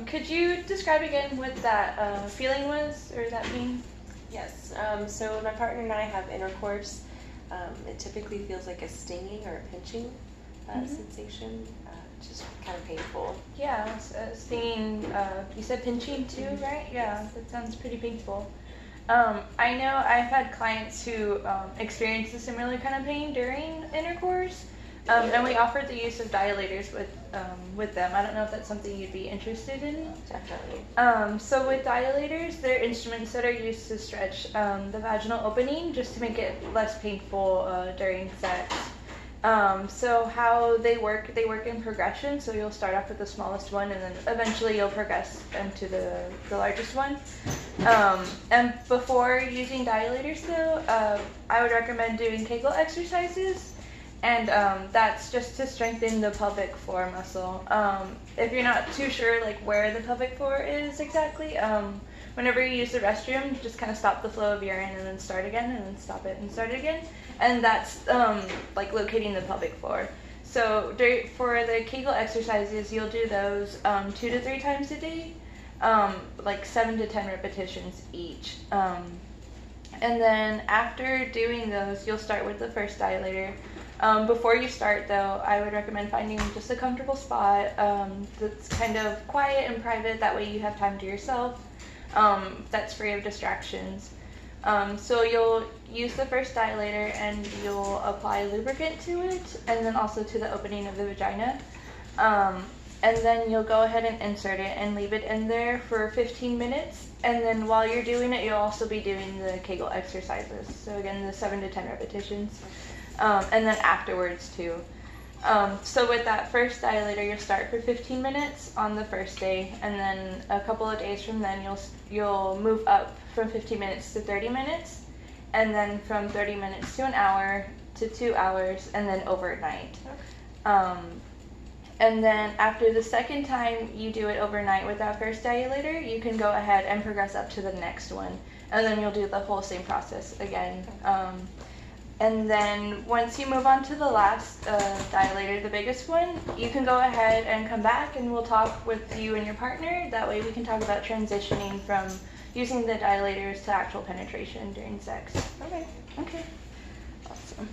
Could you describe again what that feeling was, or that pain? Yes, so when my partner and I have intercourse, it typically feels like a stinging or a pinching sensation, just kind of painful. Yeah, stinging, you said pinching too, right? Yeah, Yes. that sounds pretty painful. I know I've had clients who experience a similar kind of pain during intercourse, and we offered the use of dilators with them. I don't know if that's something you'd be interested in. Definitely. So with dilators, they're instruments that are used to stretch the vaginal opening just to make it less painful during sex. So how they work in progression. So you'll start off with the smallest one, and then eventually you'll progress into the largest one. And before using dilators, though, I would recommend doing Kegel exercises. And that's just to strengthen the pelvic floor muscle. If you're not too sure like where the pelvic floor is exactly, whenever you use the restroom, just kind of stop the flow of urine and then start again, and then stop it and start it again. And that's like locating the pelvic floor. So for the Kegel exercises, you'll do those 2 to 3 times a day, like 7 to 10 repetitions each. And then after doing those, you'll start with the first dilator. Before you start, though, I would recommend finding just a comfortable spot that's kind of quiet and private. That way you have time to yourself, that's free of distractions. So you'll use the first dilator and you'll apply lubricant to it, and then also to the opening of the vagina. And then you'll go ahead and insert it and leave it in there for 15 minutes. And then while you're doing it, you'll also be doing the Kegel exercises. So again, the 7 to 10 repetitions. And then afterwards too. So with that first dilator, you'll start for 15 minutes on the first day, and then a couple of days from then you'll move up from 15 minutes to 30 minutes, and then from 30 minutes to an hour to 2 hours, and then overnight. And then after the second time you do it overnight with that first dilator, you can go ahead and progress up to the next one, and then you'll do the whole same process again. And then once you move on to the last dilator, the biggest one, you can go ahead and come back and we'll talk with you and your partner. That way we can talk about transitioning from using the dilators to actual penetration during sex. Okay. Okay. Awesome.